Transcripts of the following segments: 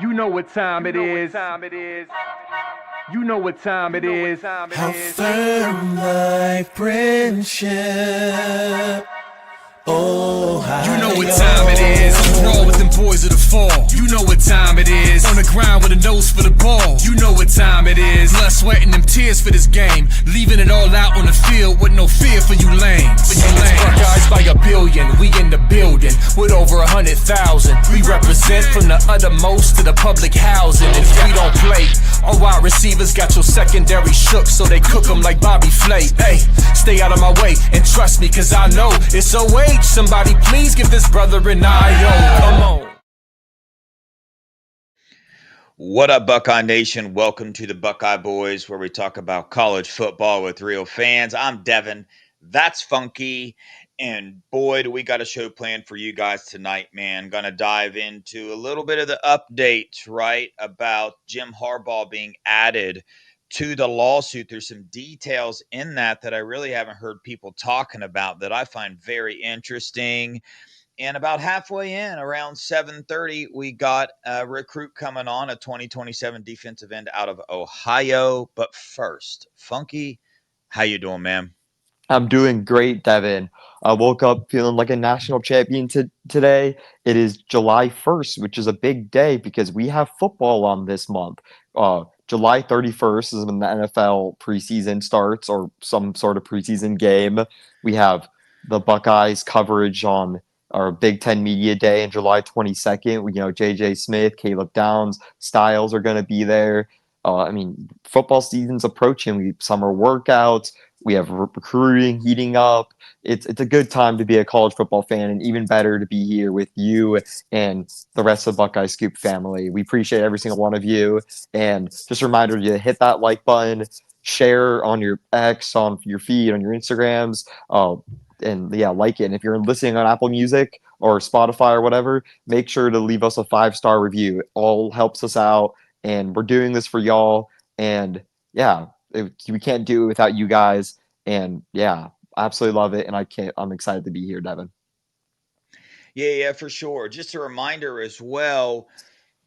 You know what time it is. You know what time it is. How firm thy friendship. Oh, you know what time it is. On the road with them boys of the fall. You know what time it is. On the ground with a nose for the ball. You know what time it is. Blood, sweat, and them tears for this game. Leaving it all out on the field with no fear for you lames. And it's Buckeyes by a billion. We in the building with over 100,000. We represent from the uttermost to the public housing. And if we don't play, our wide receivers got your secondary shook, so they cook them like Bobby Flay. Hey, stay out of my way and trust me, cause I know it's OH. Somebody please give this brother an IO. Come on. What up, Buckeye Nation? Welcome to the Buckeye Boys, where we talk about college football with real fans. I'm Devin. That's Funky. And boy, do we got a show planned for you guys tonight, man. Gonna dive into a little bit of the updates, right, about Jim Harbaugh being added to the lawsuit. There's some details in that I really haven't heard people talking about that I find very interesting. And about halfway in, around 7:30, we got a recruit coming on, a 2027 defensive end out of Ohio. But first, Funky, how you doing, man? I'm doing great, Devin. I woke up feeling like a national champion today. It is July 1st, which is a big day because we have football on this month. July 31st is when the NFL preseason starts or some sort of preseason game. We have the Buckeyes coverage on our Big Ten Media Day on July 22nd. J.J. Smith, Caleb Downs, Styles are going to be there. Football season's approaching. We summer workouts. We have recruiting heating up. It's a good time to be a college football fan, and even better to be here with you and the rest of the Buckeye Scoop family. We appreciate every single one of you. And just a reminder to hit that like button, share on your X, on your feed, on your Instagrams, and yeah, like it. And if you're listening on Apple Music or Spotify or whatever, make sure to leave us a 5-star review. It all helps us out, and we're doing this for y'all. And yeah, we can't do it without you guys. And yeah, I absolutely love it. And I'm excited to be here, Devin. Yeah, for sure. Just a reminder as well.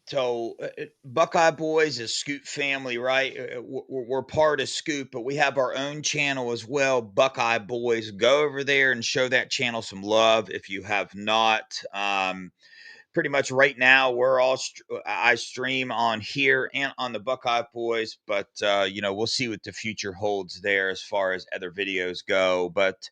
So, Buckeye Boys is Scoop family, right? We're part of Scoop, but we have our own channel as well, Buckeye Boys. Go over there and show that channel some love if you have not. Pretty much right now, I stream on here and on the Buckeye Boys, but we'll see what the future holds there as far as other videos go. But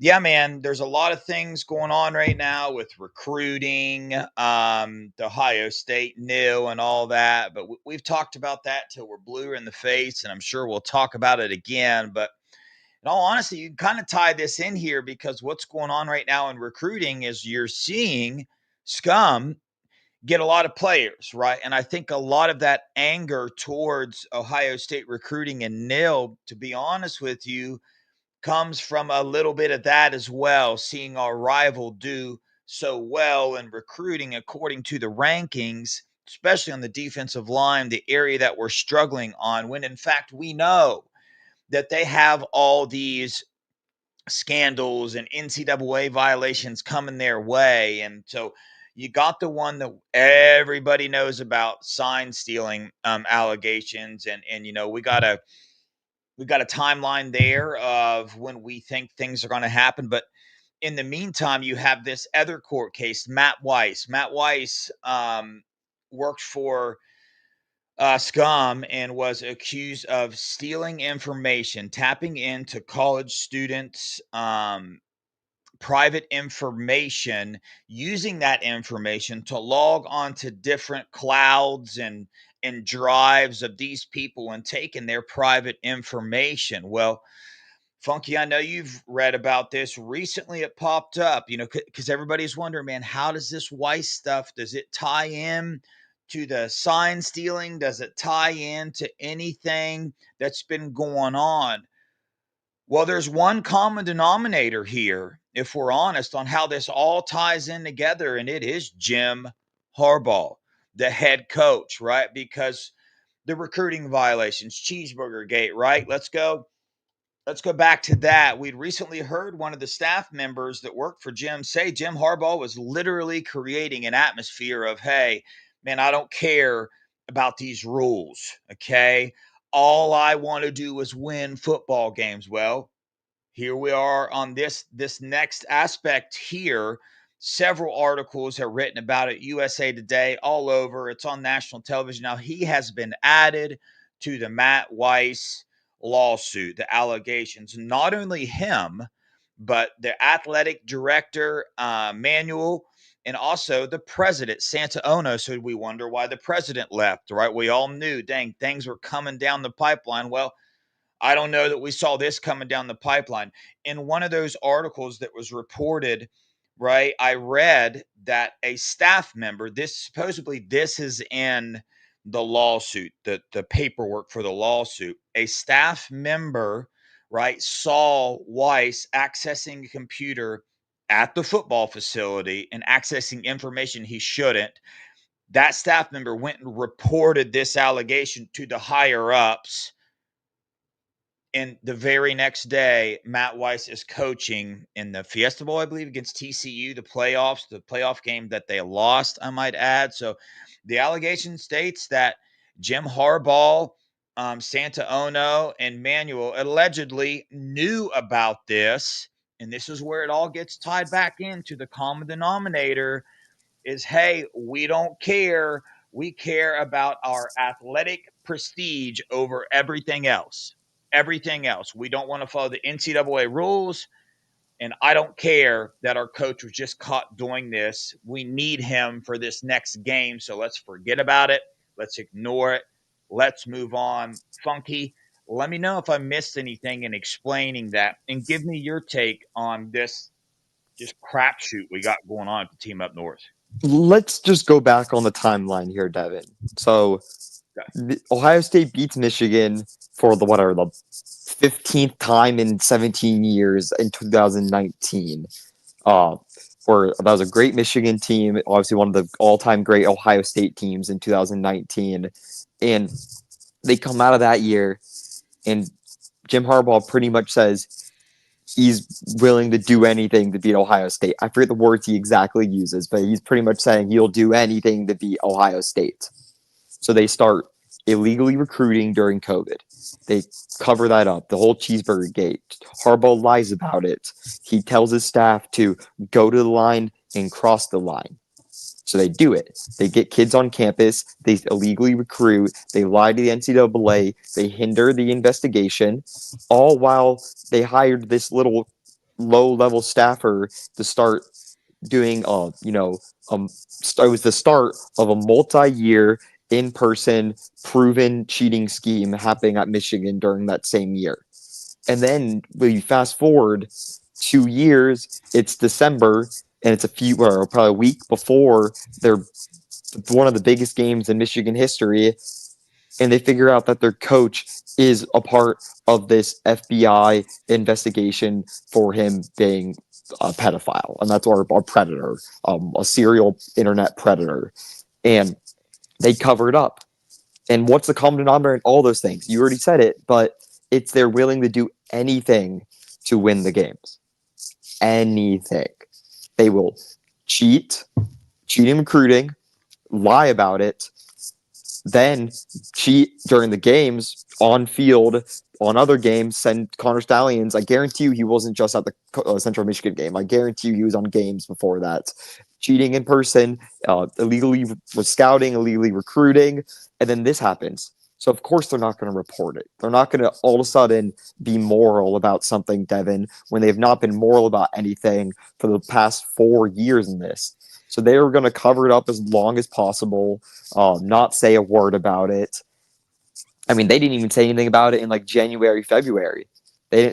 yeah, man, there's a lot of things going on right now with recruiting, the Ohio State nil and all that. But we've talked about that till we're blue in the face, and I'm sure we'll talk about it again. But in all honesty, you can kind of tie this in here because what's going on right now in recruiting is you're seeing Scum get a lot of players, right? And I think a lot of that anger towards Ohio State recruiting and nil, to be honest with you, comes from a little bit of that as well, seeing our rival do so well in recruiting according to the rankings, especially on the defensive line, the area that we're struggling on, when in fact we know that they have all these scandals and NCAA violations coming their way. And so you got the one that everybody knows about, sign stealing allegations. And we got a timeline there of when we think things are going to happen. But in the meantime, you have this other court case, Matt Weiss. Matt Weiss worked for Scum and was accused of stealing information, tapping into college students' private information, using that information to log on to different clouds and drives of these people and taking their private information. Well, Funky, I know you've read about this recently. It popped up, because everybody's wondering, man, how does this Weiss stuff, does it tie in to the sign stealing? Does it tie in to anything that's been going on? Well, there's one common denominator here, if we're honest, on how this all ties in together, and it is Jim Harbaugh, the head coach, right? Because the recruiting violations, Cheeseburger Gate, right? Let's go back to that. We'd recently heard one of the staff members that worked for Jim say Jim Harbaugh was literally creating an atmosphere of, hey, man, I don't care about these rules. Okay. All I want to do is win football games. Well, here we are on this next aspect here. Several articles are written about it, USA Today, all over. It's on national television now. He has been added to the Matt Weiss lawsuit, the allegations. Not only him, but the athletic director, Manuel, and also the president, Santa Ono. So we wonder why the president left, right? We all knew, dang, things were coming down the pipeline. Well, I don't know that we saw this coming down the pipeline. In one of those articles that was reported, right, I read that a staff member, this is in the lawsuit, the paperwork for the lawsuit. A staff member, right, saw Weiss accessing a computer at the football facility and accessing information he shouldn't. That staff member went and reported this allegation to the higher ups, and the very next day, Matt Weiss is coaching in the Fiesta Bowl, I believe, against TCU, the playoff game that they lost, I might add. So the allegation states that Jim Harbaugh, Santa Ono, and Manuel allegedly knew about this. And this is where it all gets tied back into the common denominator is, hey, we don't care. We care about our athletic prestige over everything else. Everything else. We don't want to follow the NCAA rules. And I don't care that our coach was just caught doing this. We need him for this next game. So let's forget about it. Let's ignore it. Let's move on. Funky, let me know if I missed anything in explaining that. And give me your take on this just crapshoot we got going on at the team up north. Let's just go back on the timeline here, Devin. So Ohio State beats Michigan for the 15th time in 17 years in 2019. Where that was a great Michigan team, obviously one of the all-time great Ohio State teams in 2019. And they come out of that year, and Jim Harbaugh pretty much says he's willing to do anything to beat Ohio State. I forget the words he exactly uses, but he's pretty much saying he'll do anything to beat Ohio State. So they start illegally recruiting during COVID. They cover that up, the whole cheeseburger gate. Harbaugh lies about it. He tells his staff to go to the line and cross the line. So they do it. They get kids on campus. They illegally recruit. They lie to the NCAA. They hinder the investigation, all while they hired this little low-level staffer to start doing, it was the start of a multi-year in-person proven cheating scheme happening at Michigan during that same year. And then when you fast forward 2 years, it's December, and it's probably a week before one of the biggest games in Michigan history, and they figure out that their coach is a part of this FBI investigation for him being a pedophile, and that's our predator, a serial internet predator, and they cover it up. And what's the common denominator in all those things? You already said it, but it's they're willing to do anything to win the games. Anything. They will cheat in recruiting, lie about it, then cheat during the games, on field, on other games, send Connor Stallions. I guarantee you he wasn't just at the Central Michigan game. I guarantee you he was on games before that. Cheating in person, illegally was scouting, illegally recruiting, and then this happens. So, of course, they're not going to report it. They're not going to all of a sudden be moral about something, Devin, when they've not been moral about anything for the past 4 years in this. So they were going to cover it up as long as possible, not say a word about it. I mean, they didn't even say anything about it in like January, February. They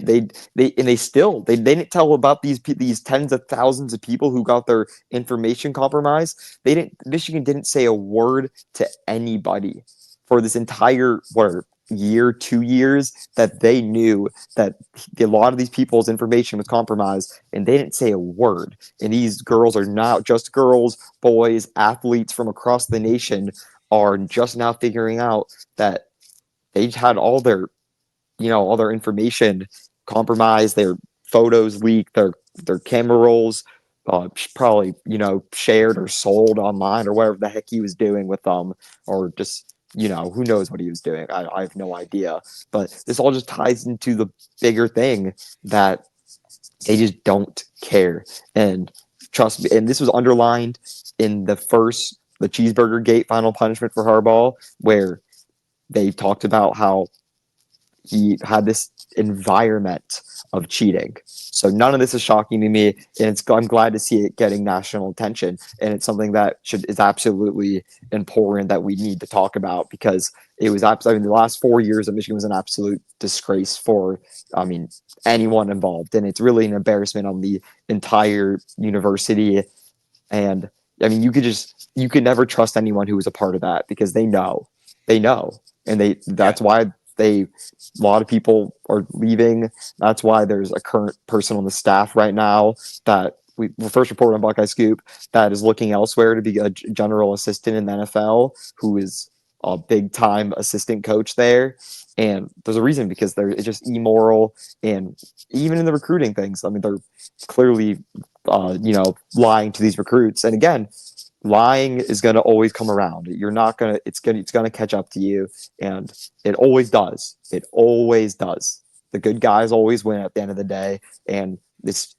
didn't tell about these tens of thousands of people who got their information compromised. Michigan didn't say a word to anybody for this entire year, 2 years that they knew that a lot of these people's information was compromised, and they didn't say a word. And these girls are not just girls, boys, athletes from across the nation are just now figuring out that they had all their information compromised, their photos leaked, their camera rolls probably, shared or sold online or whatever the heck he was doing with them, or just, who knows what he was doing. I have no idea. But this all just ties into the bigger thing that they just don't care. And trust me, and this was underlined in the Cheeseburger Gate final punishment for Harbaugh, where they talked about how he had this environment of cheating. So none of this is shocking to me, and I'm glad to see it getting national attention. And it's something that is absolutely important that we need to talk about, because it was the last 4 years of Michigan was an absolute disgrace for, anyone involved, and it's really an embarrassment on the entire university. And you could never trust anyone who was a part of that, because they know, and that's why a lot of people are leaving. That's why there's a current person on the staff right now that we first reported on Buckeye Scoop that is looking elsewhere to be a general assistant in the NFL, who is a big time assistant coach there. And there's a reason, because it's just immoral. And even in the recruiting things, they're clearly, lying to these recruits. And again, lying is going to always come around. It's going to catch up to you. And it always does. It always does. The good guys always win at the end of the day. And it's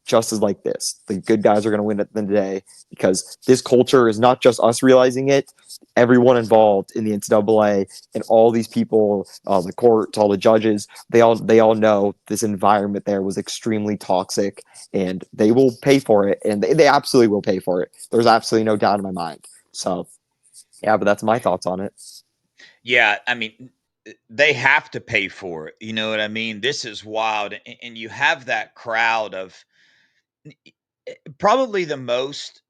just as like this. The good guys are going to win at the end of the day, because this culture is not just us realizing it. Everyone involved in the NCAA and all these people, the courts, all the judges, they all know this environment there was extremely toxic, and they will pay for it. And they absolutely will pay for it. There's absolutely no doubt in my mind. So, yeah, but that's my thoughts on it. Yeah, they have to pay for it. You know what I mean? This is wild. And you have that crowd of probably the most,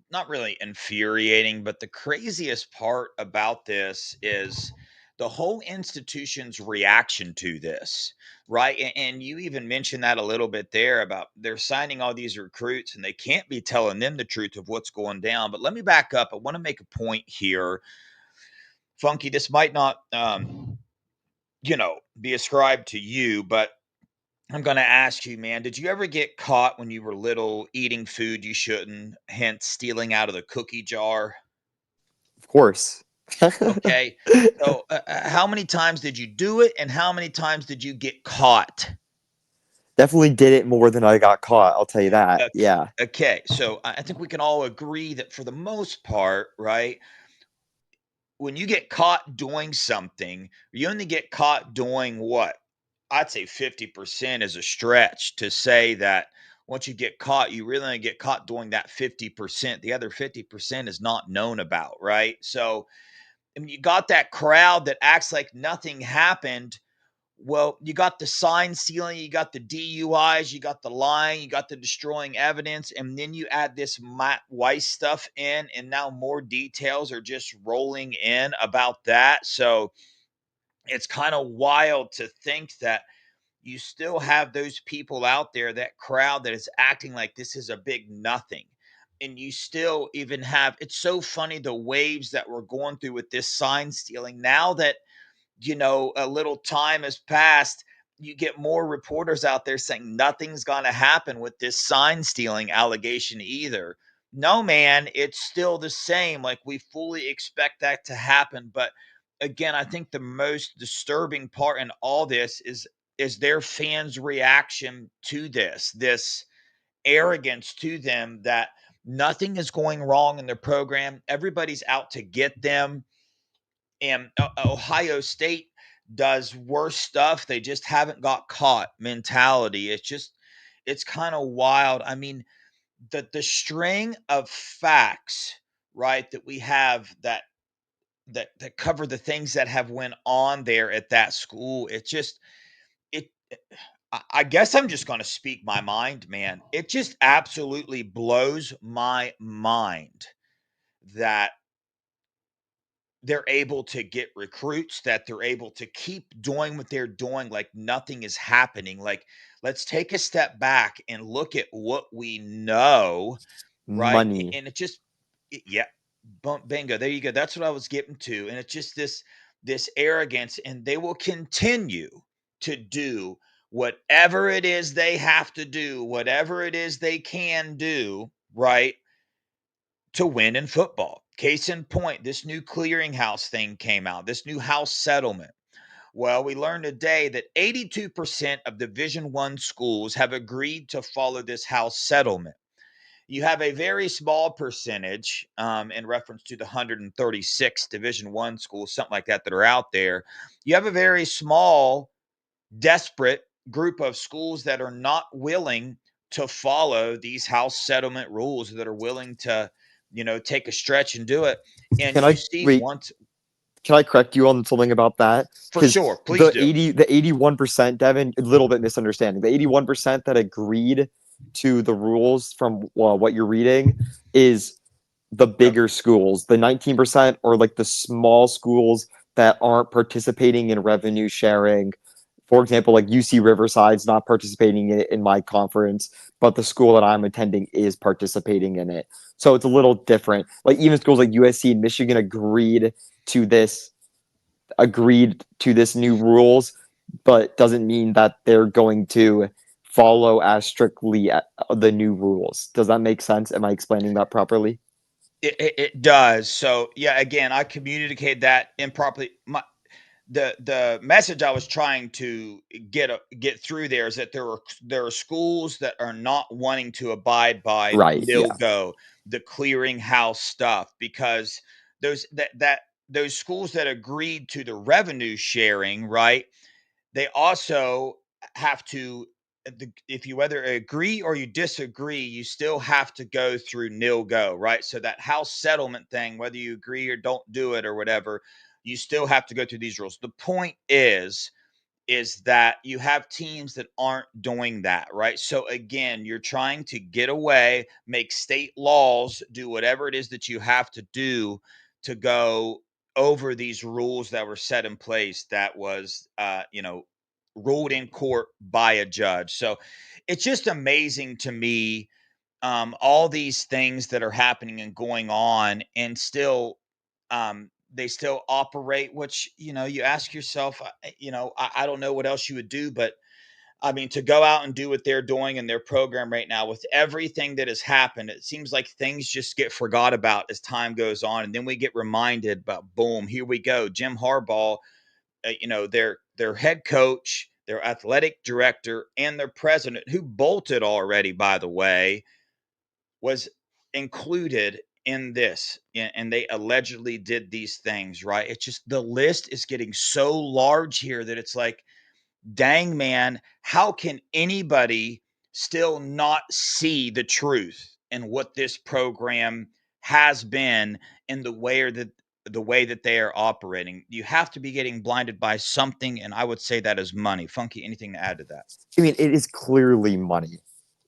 not really infuriating, but the craziest part about this is the whole institution's reaction to this, right? And you even mentioned that a little bit there about they're signing all these recruits and they can't be telling them the truth of what's going down. But let me back up. I want to make a point here. Funky, this might not, be ascribed to you, but I'm going to ask you, man, did you ever get caught when you were little eating food you shouldn't, hence stealing out of the cookie jar? Of course. Okay. So, how many times did you do it, and how many times did you get caught? Definitely did it more than I got caught. I'll tell you that. Ok Yeah. okay, so I think we can all agree that for the most part, right, when you get caught doing something, you only get caught doing what? I'd say 50% is a stretch to say that once you get caught, you really only get caught doing that 50%. The other 50% is not known about, right? So, you got that crowd that acts like nothing happened. Well, you got the sign stealing, you got the DUIs, you got the lying, you got the destroying evidence, and then you add this Matt Weiss stuff in, and now more details are just rolling in about that. So it's kind of wild to think that you still have those people out there, that crowd that is acting like this is a big nothing. And you still even have, it's so funny the waves that we're going through with this sign stealing. Now that a little time has passed, you get more reporters out there saying nothing's going to happen with this sign stealing allegation either. No, man, it's still the same. Like, we fully expect that to happen. But again, I think the most disturbing part in all this is their fans' reaction to this arrogance to them, that nothing is going wrong in their program. Everybody's out to get them, and Ohio State does worse stuff. They just haven't got caught mentality. It's kind of wild. The string of facts, right, that we have that cover the things that have went on there at that school. It. I guess I'm just going to speak my mind, man. It just absolutely blows my mind that they're able to get recruits, that they're able to keep doing what they're doing like nothing is happening. Like, let's take a step back and look at what we know, right? Money. And it just, yeah, bingo, there you go. That's what I was getting to. And it's just this arrogance, and they will continue to do whatever it is they have to do, whatever it is they can do, right, to win in football. Case in point, this new clearinghouse thing came out, this new house settlement. Well, we learned today that 82% of Division One schools have agreed to follow this house settlement. You have a very small percentage, in reference to the 136 Division One schools, something like that are out there. You have a very small, desperate group of schools that are not willing to follow these house settlement rules, that are willing to, take a stretch and do it. And Can you I see wait? once, Can I correct you on something about that? for Because sure, please do. the 81%, Devin, a little bit misunderstanding. The 81% that agreed to the rules from what you're reading is the bigger schools. The 19% or like the small schools that aren't participating in revenue sharing. For example, like UC Riverside's not participating in my conference, but the school that I'm attending is participating in it. So it's a little different. Like even schools like USC and Michigan to this agreed to this new rules, but doesn't mean that they're going to follow as strictly the new rules. Does that make sense? Am I explaining that properly? It does. So yeah, again, I communicated that improperly. The message I was trying to get through there is that there are schools that are not wanting to abide by Right. Yeah. NILGO, the clearinghouse stuff, because those schools that agreed to the revenue sharing, right? They also have to, if you whether agree or you disagree, you still have to go through NILGO, right? So that house settlement thing, whether you agree or don't do it or whatever, you still have to go through these rules. The point is that you have teams that aren't doing that, right? So again, you're trying to get away, make state laws, do whatever it is that you have to do to go over these rules that were set in place, that was ruled in court by a judge. So it's just amazing to me, all these things that are happening and going on, and still, they still operate. Which, you ask yourself, I don't know what else you would do, but I mean, to go out and do what they're doing in their program right now, with everything that has happened, it seems like things just get forgot about as time goes on, and then we get reminded. But boom, here we go. Jim Harbaugh, their head coach, their athletic director, and their president, who bolted already, by the way, was included in this, and they allegedly did these things, right? It's just, the list is getting so large here that it's like, dang, man, how can anybody still not see the truth in what this program has been, in the way that they are operating? You have to be getting blinded by something, and I would say that is money. Funky, anything to add to that? I mean, it is clearly money.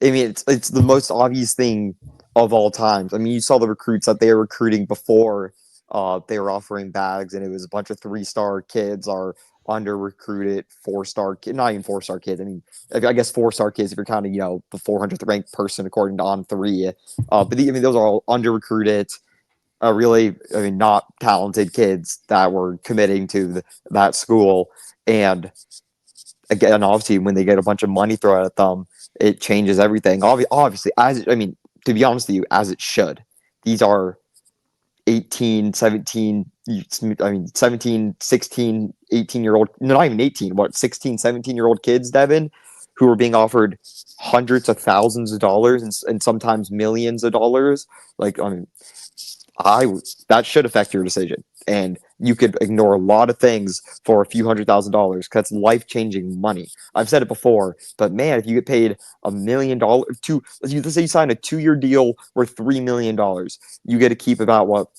I mean, it's the most obvious thing of all times. I mean, you saw the recruits that they were recruiting before they were offering bags, and it was a bunch of 3-star kids are under recruited 4-star kid, not even 4-star kids. I mean, I guess 4-star kids if you're counting, the 400th ranked person according to On3. I mean, those are all under recruited, really, I mean, not talented kids that were committing to that school. And again, obviously, when they get a bunch of money thrown at them, it changes everything. Obviously, to be honest with you, as it should. These are 18, 17, I mean, 17, 16, 18-year-old, no, not even 18, 16, 17-year-old kids, Devin, who are being offered hundreds of thousands of dollars and sometimes millions of dollars. Like, I mean, that should affect your decision. And you could ignore a lot of things for a few $100,000 because that's life-changing money. I've said it before, but man, if you get paid $1 million, let's say you sign a 2-year deal worth $3 million, you get to keep about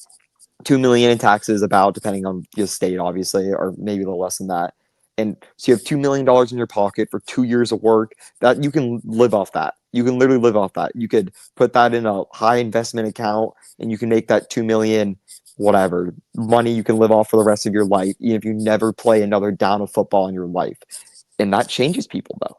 $2 million in taxes, about, depending on your state, obviously, or maybe a little less than that. And so you have $2 million in your pocket for 2 years of work that you can live off that. You can literally live off that. You could put that in a high investment account and you can make that 2 million, whatever money you can live off for the rest of your life, even if you never play another down of football in your life. And that changes people, though.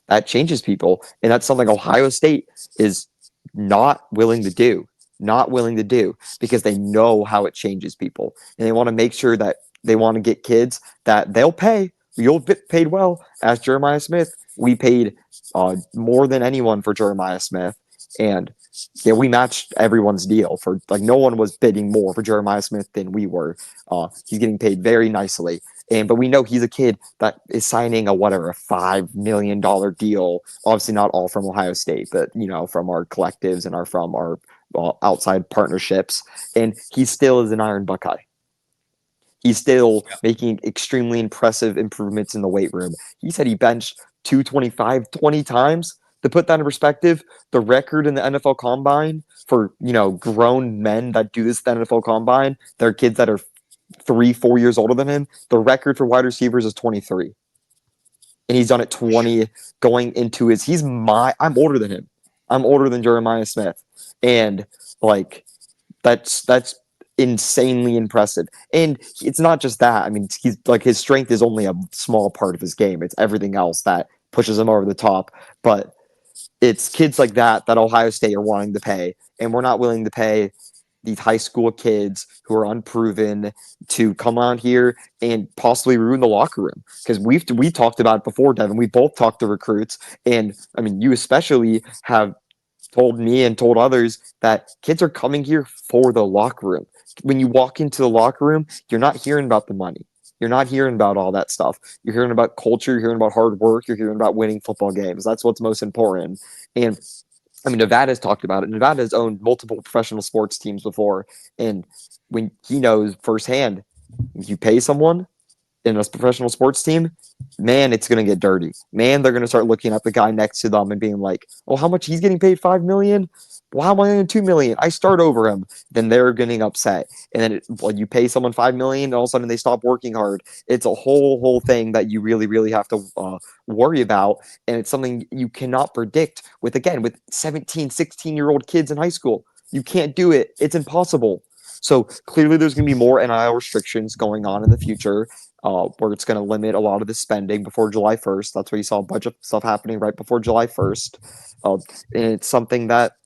That changes people. And that's something Ohio State is not willing to do. Not willing to do because they know how it changes people. And they want to make sure that they want to get kids that they'll pay. You'll get paid well. Ask Jeremiah Smith. We paid more than anyone for Jeremiah Smith, and yeah, we matched everyone's deal for like no one was bidding more for Jeremiah Smith than we were. He's getting paid very nicely, but we know he's a kid that is signing a $5 million deal. Obviously, not all from Ohio State, but from our collectives and from our outside partnerships, and he still is an Iron Buckeye. He's still making extremely impressive improvements in the weight room. He said he benched 225 20 times. To put that in perspective, the record in the NFL Combine for grown men that do this at the NFL Combine, they're kids that are 3-4 years older than him. The record for wide receivers is 23, and he's done it 20 going into his. I'm older than him. I'm older than Jeremiah Smith, and like that's insanely impressive. And it's not just that. I mean, he's like his strength is only a small part of his game. It's everything else that pushes him over the top. But it's kids like that Ohio State are wanting to pay, and we're not willing to pay these high school kids who are unproven to come out here and possibly ruin the locker room. Because we talked about it before, Devin. We both talked to recruits, and I mean, you especially have told me and told others that kids are coming here for the locker room. When you walk into the locker room, you're not hearing about the money. You're not hearing about all that stuff. You're hearing about culture. You're hearing about hard work. You're hearing about winning football games. That's what's most important. And I mean, Nevada's talked about it. Nevada's owned multiple professional sports teams before. And when he knows firsthand, if you pay someone in a professional sports team, man, it's going to get dirty. Man, they're going to start looking at the guy next to them and being like, oh, how much he's getting paid? $5 million? Well, how am I getting $2 million? I start over him. Then they're getting upset. And then when you pay someone $5 million, and all of a sudden they stop working hard. It's a whole thing that you really, really have to worry about. And it's something you cannot predict with 17, 16-year-old kids in high school. You can't do it. It's impossible. So clearly there's going to be more NIL restrictions going on in the future. Where it's going to limit a lot of the spending before July 1st. That's why you saw a bunch of stuff happening right before July 1st. And it's something that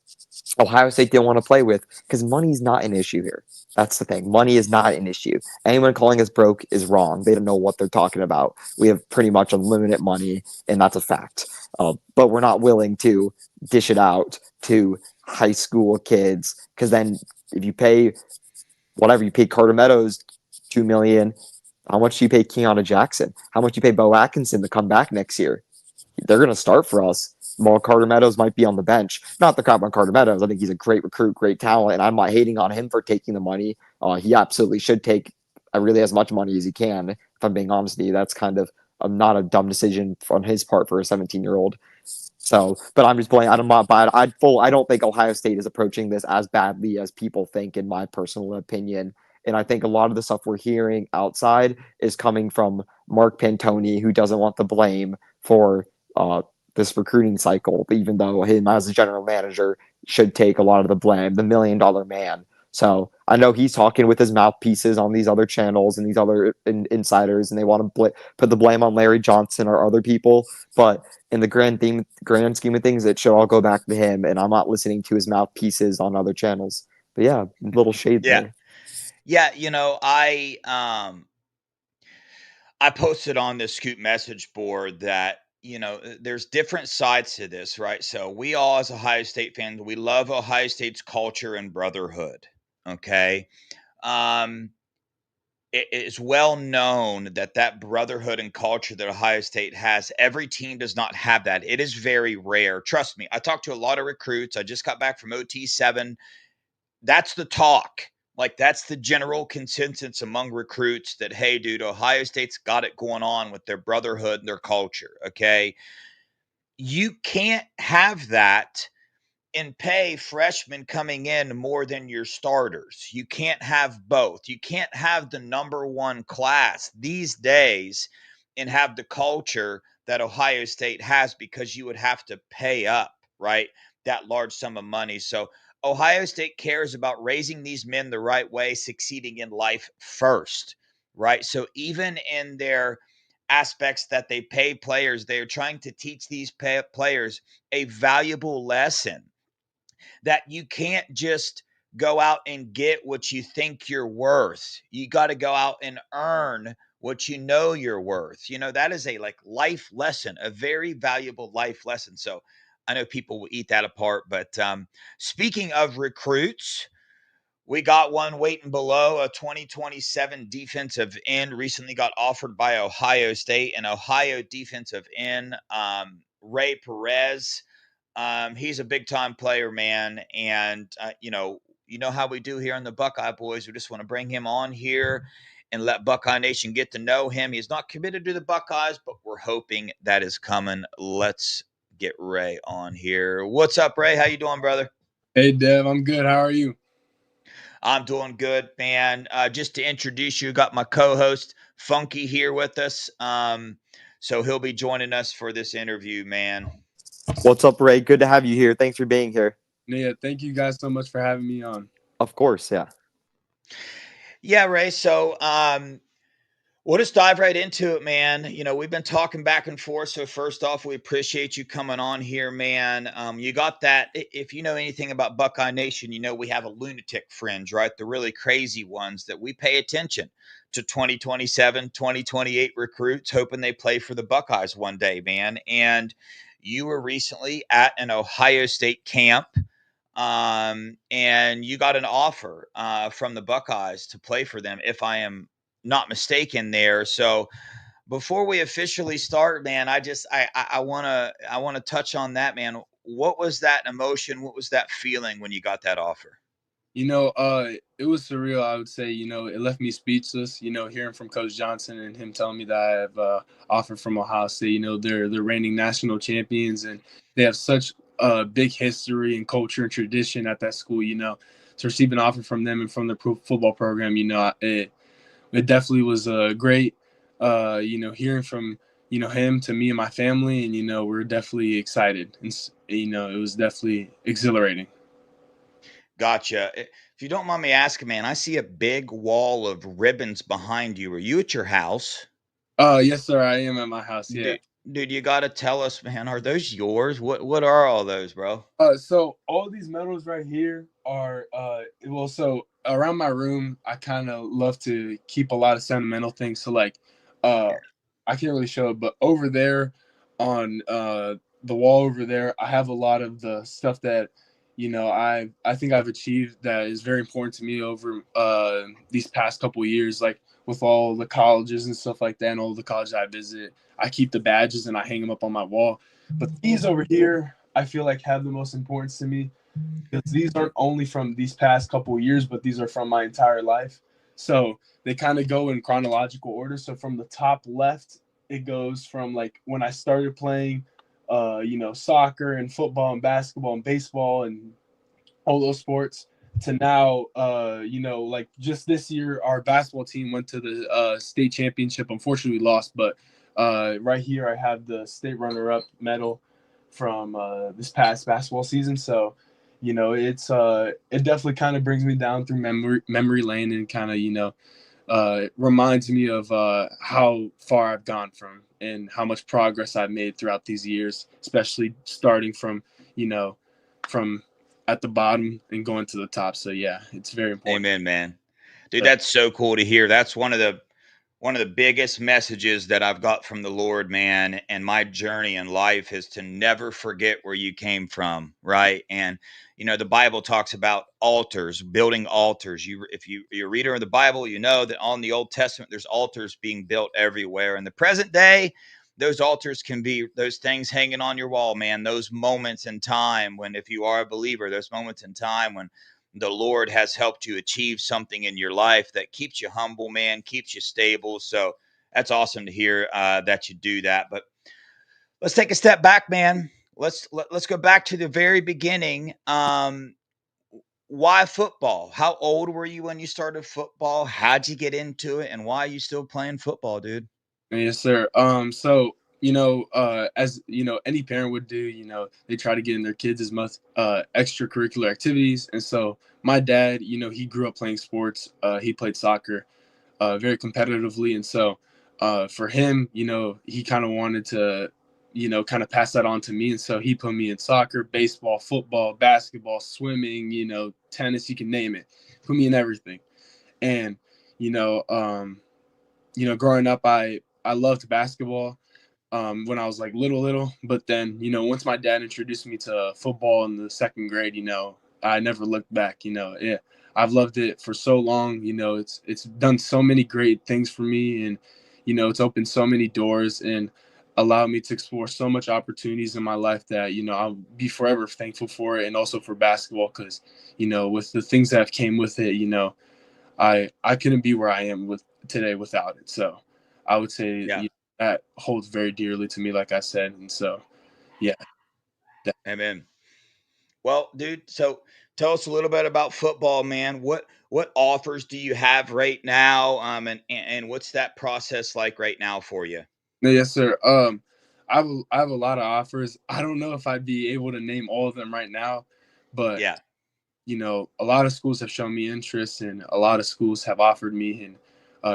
Ohio State didn't want to play with because money's not an issue here. That's the thing. Money is not an issue. Anyone calling us broke is wrong. They don't know what they're talking about. We have pretty much unlimited money, and that's a fact. But we're not willing to dish it out to high school kids because then if you pay whatever, you pay Carter Meadows $2 million. How much do you pay Keanu Jackson? How much do you pay Bo Atkinson to come back next year? They're going to start for us. While Carter Meadows might be on the bench. Not the crap on Carter Meadows. I think he's a great recruit, great talent, and I'm not hating on him for taking the money. He absolutely should take really as much money as he can. If I'm being honest with you, that's kind of not a dumb decision on his part for a 17-year-old. So, but I'm just playing. I don't think Ohio State is approaching this as badly as people think, in my personal opinion. And I think a lot of the stuff we're hearing outside is coming from Mark Pantoni, who doesn't want the blame for this recruiting cycle, even though him as a general manager should take a lot of the blame, the $1 million man. So I know he's talking with his mouthpieces on these other channels and these other insiders, and they want to put the blame on Larry Johnson or other people. But in the grand scheme of things, it should all go back to him. And I'm not listening to his mouthpieces on other channels. But yeah, little shade there. Yeah, I posted on the Scoop message board that there's different sides to this, right? So we all, as Ohio State fans, we love Ohio State's culture and brotherhood. Okay, it is well known that brotherhood and culture that Ohio State has, every team does not have that. It is very rare. Trust me, I talked to a lot of recruits. I just got back from OT7. That's the talk. Like, that's the general consensus among recruits that, hey, dude, Ohio State's got it going on with their brotherhood and their culture. Okay. You can't have that and pay freshmen coming in more than your starters. You can't have both. You can't have the number one class these days and have the culture that Ohio State has, because you would have to pay up, right? That large sum of money. So Ohio State cares about raising these men the right way, succeeding in life first, right? So even in their aspects that they pay players, they are trying to teach these players a valuable lesson that you can't just go out and get what you think you're worth. You got to go out and earn what you know you're worth. That is a like life lesson, a very valuable life lesson. So I know people will eat that apart, but speaking of recruits, we got one waiting below, a 2027 defensive end recently got offered by Ohio State, an Ohio defensive end, Ray Perez. He's a big time player, man. And, how we do here on the Buckeye Boys. We just want to bring him on here and let Buckeye Nation get to know him. He's not committed to the Buckeyes, but we're hoping that is coming. Let's get Ray on here. What's up, Ray? How you doing, brother? Hey, Dev, I'm good. How are you? I'm doing good, man. Just to introduce you, got my co-host Funky here with us. So he'll be joining us for this interview, man. What's up, Ray? Good to have you here. Thanks for being here. Yeah, thank you guys so much for having me on. Of course, yeah. Yeah, Ray. So we'll just dive right into it, man. We've been talking back and forth. So first off, we appreciate you coming on here, man. You got that. If you know anything about Buckeye Nation, we have a lunatic fringe, right? The really crazy ones that we pay attention to 2027, 2028 recruits, hoping they play for the Buckeyes one day, man. And you were recently at an Ohio State camp, and you got an offer from the Buckeyes to play for them, if I am not mistaken there. So before we officially start, man, I want to touch on that, man. What was that emotion? What was that feeling when you got that offer? It was surreal, I would say. It left me speechless, hearing from Coach Johnson and him telling me that I have offered from Ohio State. They're reigning national champions, and they have such a big history and culture and tradition at that school. To receive an offer from them and from the football program, it definitely was great, hearing from, him to me and my family. And, we're definitely excited. And, it was definitely exhilarating. Gotcha. If you don't mind me asking, man, I see a big wall of ribbons behind you. Are you at your house? Yes, sir. I am at my house. Yeah. Dude, you got to tell us, man, are those yours? What are all those, bro? So all these medals right here are, so around my room, I kind of love to keep a lot of sentimental things. So I can't really show it, but over there on the wall over there, I have a lot of the stuff that, I think I've achieved that is very important to me over these past couple of years, like with all the colleges and stuff like that, and all the colleges I visit. I keep the badges and I hang them up on my wall. But these over here, I feel like have the most importance to me, because these aren't only from these past couple of years, but these are from my entire life. So they kind of go in chronological order. So from the top left, it goes from like when I started playing soccer and football and basketball and baseball and all those sports, to now, like just this year, our basketball team went to the state championship. Unfortunately, we lost, but right here, I have the state runner-up medal from this past basketball season. So, it definitely kind of brings me down through memory lane, and kind of, reminds me of how far I've gone from, and how much progress I've made throughout these years, especially starting from at the bottom and going to the top. So yeah, it's very important. Amen, man. Dude, that's so cool to hear. That's one of the biggest messages that I've got from the Lord, man, and my journey in life is to never forget where you came from, right? And the Bible talks about altars, building altars. If you're a reader of the Bible, you know that on the Old Testament there's altars being built everywhere. In the present day, those altars can be those things hanging on your wall, man. Those moments in time when, if you are a believer, those moments in time when the Lord has helped you achieve something in your life that keeps you humble, man, keeps you stable. So that's awesome to hear that you do that. But let's take a step back, man. Let's go back to the very beginning. Why football? How old were you when you started football? How'd you get into it? And why are you still playing football, dude? Yes, sir. So, as any parent would do, they try to get in their kids as much extracurricular activities. And so my dad, he grew up playing sports. He played soccer very competitively. And so for him, he kind of wanted to, kind of pass that on to me. And so he put me in soccer, baseball, football, basketball, swimming, tennis, you can name it. Put me in everything. And, growing up, I loved basketball when I was like little, but then, once my dad introduced me to football in the second grade, I never looked back. Yeah, I've loved it for so long. It's done so many great things for me, and it's opened so many doors and allowed me to explore so much opportunities in my life that I'll be forever thankful for it, and also for basketball because with the things that have came with it, I couldn't be where I am with today without it. So I would say Yeah. that holds very dearly to me, like I said. And so, yeah. Amen. Well, dude, so tell us a little bit about football, man. What offers do you have right now? And what's that process like right now for you? No, yes, sir. I have a lot of offers. I don't know if I'd be able to name all of them right now, but Yeah. a lot of schools have shown me interest, and a lot of schools have offered me and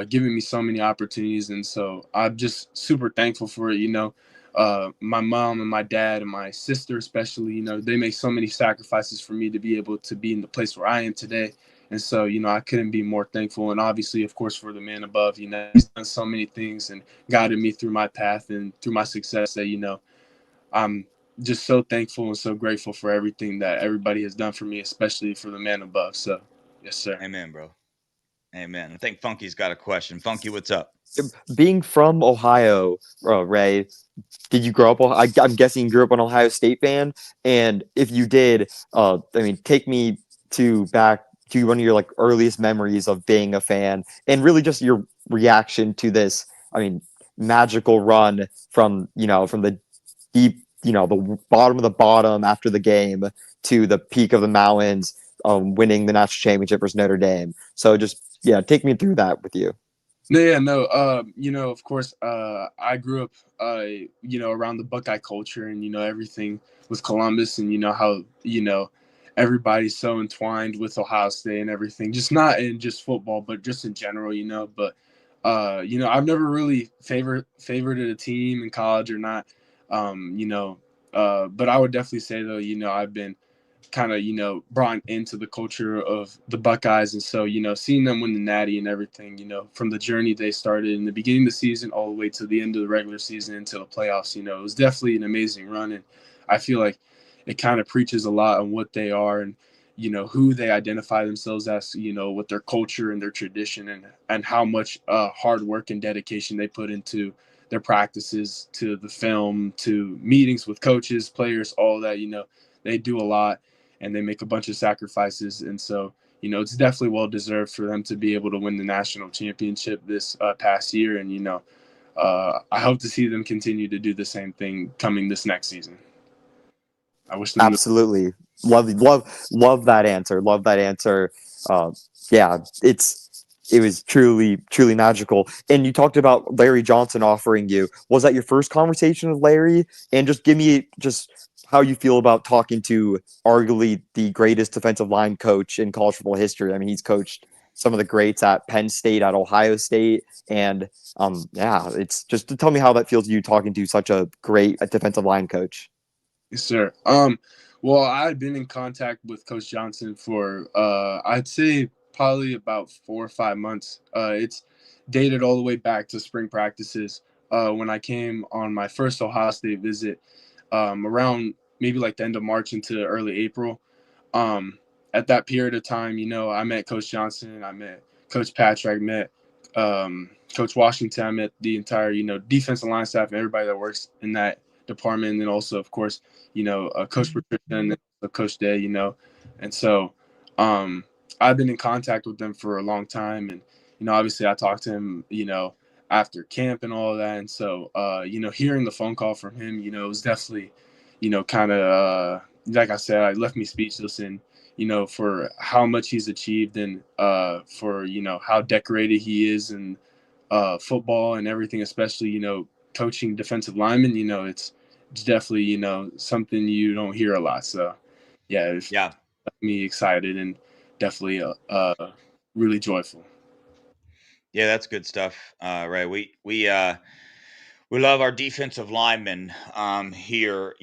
given me so many opportunities. And so I'm just super thankful for it. My mom and my dad and my sister, especially, they make so many sacrifices for me to be able to be in the place where I am today. And so, I couldn't be more thankful. And obviously, of course, for the man above, he's done so many things and guided me through my path and through my success that, I'm just so thankful and so grateful for everything that everybody has done for me, especially for the man above. So, yes, sir. Amen, bro. Amen. I think Funky's got a question. Funky, what's up? Being from Ohio, Ray, did you grow up? I'm guessing you grew up an Ohio State fan, and if you did, I mean, take me to back to one of your like earliest memories of being a fan, and really just your reaction to this. I mean, magical run from the deep, the bottom of the bottom after the game to the peak of the mountains, winning the national championship versus Notre Dame. So just take me through that with you. No, yeah, no. Of course, I grew up, around the Buckeye culture, and everything with Columbus, and how everybody's so entwined with Ohio State and everything. Just not in just football, but just in general, But I've never really favored a team in college or not. But I would definitely say though, I've been kind of brought into the culture of the Buckeyes, and so seeing them win the Natty and everything, from the journey they started in the beginning of the season all the way to the end of the regular season into the playoffs, it was definitely an amazing run, and I feel like it kind of preaches a lot on what they are and who they identify themselves as, with their culture and their tradition, and how much hard work and dedication they put into their practices, to the film, to meetings with coaches, players, all that. They do a lot and they make a bunch of sacrifices. And so, it's definitely well deserved for them to be able to win the national championship this past year. And, I hope to see them continue to do the same thing coming this next season. I wish them Absolutely. Love that answer. Love that answer. Yeah, it was truly magical. And you talked about Larry Johnson offering you. Was that your first conversation with Larry? And just give me just how you feel about talking to arguably the greatest defensive line coach in college football history. I mean, he's coached some of the greats at Penn State, at Ohio State, and it's just to tell me how that feels to you talking to such a great defensive line coach. Yes, sir. Well, I've been in contact with Coach Johnson for I'd say probably about 4 or 5 months. It's dated all the way back to spring practices when I came on my first Ohio State visit around maybe like the end of March into early April. At that period of time, I met Coach Johnson, I met Coach Patrick, I met Coach Washington, I met the entire, defensive line staff and everybody that works in that department. And then also, of course, Coach Patricia and Coach Day, And so I've been in contact with them for a long time. And, obviously I talked to him, after camp and all of that. And so, hearing the phone call from him, it was definitely, kind of, like I said, it left me speechless, and, for how much he's achieved, and for, how decorated he is in football and everything, especially, coaching defensive linemen, it's definitely, something you don't hear a lot. So yeah, it Yeah. left me excited and definitely really joyful. Yeah, that's good stuff. Right. We love our defensive linemen here,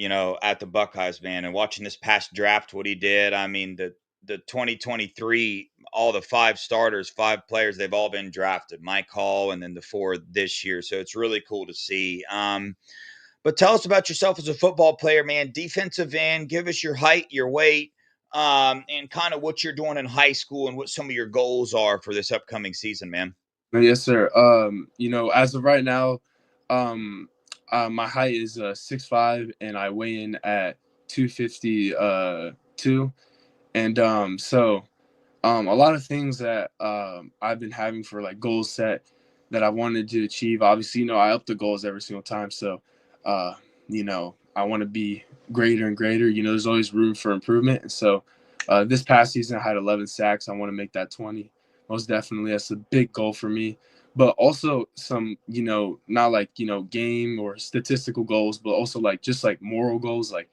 at the Buckeyes, man. And watching this past draft, what he did, I mean, the 2023, all the 5 starters, 5 players, they've all been drafted. Mike Hall, and then the 4 this year. So it's really cool to see. But tell us about yourself as a football player, man. Defensive end, give us your height, your weight, and kind of what you're doing in high school and what some of your goals are for this upcoming season, man. Yes, sir. As of right now, my height is 6'5", and I weigh in at 252. And a lot of things that I've been having for like goals set that I wanted to achieve. Obviously, I up the goals every single time. So, I want to be greater and greater. There's always room for improvement. And so this past season, I had 11 sacks. I want to make that 20. Most definitely. That's a big goal for me. But also some, not like, game or statistical goals, but also like just like moral goals. Like,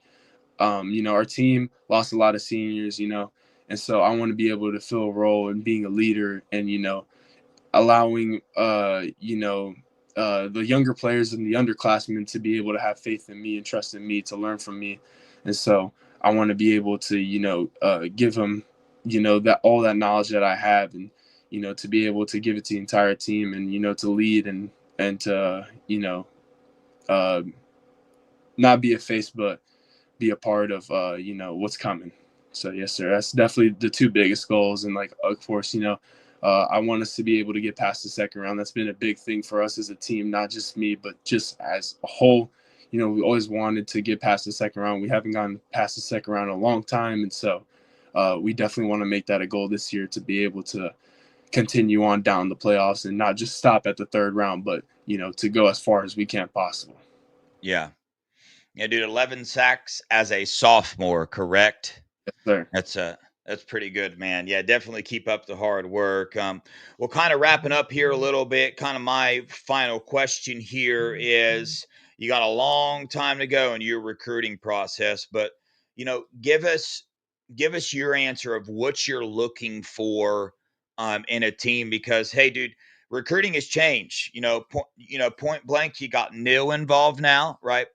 our team lost a lot of seniors, and so I want to be able to fill a role in being a leader and, allowing, the younger players and the underclassmen to be able to have faith in me and trust in me to learn from me. And so I want to be able to, give them, that all that knowledge that I have and, to be able to give it to the entire team and, to lead and to, not be a face, but be a part of, what's coming. So, yes, sir, that's definitely the 2 biggest goals. And like, of course, I want us to be able to get past the second round. That's been a big thing for us as a team, not just me, but just as a whole. We always wanted to get past the second round. We haven't gone past the second round in a long time. And so we definitely want to make that a goal this year to be able to continue on down the playoffs and not just stop at the 3rd round, but, to go as far as we can possible. Yeah. Yeah, dude, 11 sacks as a sophomore, correct? Yes, sir. That's pretty good, man. Yeah, definitely keep up the hard work. Well, kind of wrapping up here a little bit, kind of my final question here is you got a long time to go in your recruiting process, but give us your answer of what you're looking for in a team because hey, dude, recruiting has changed. Point blank, you got nil involved now, right?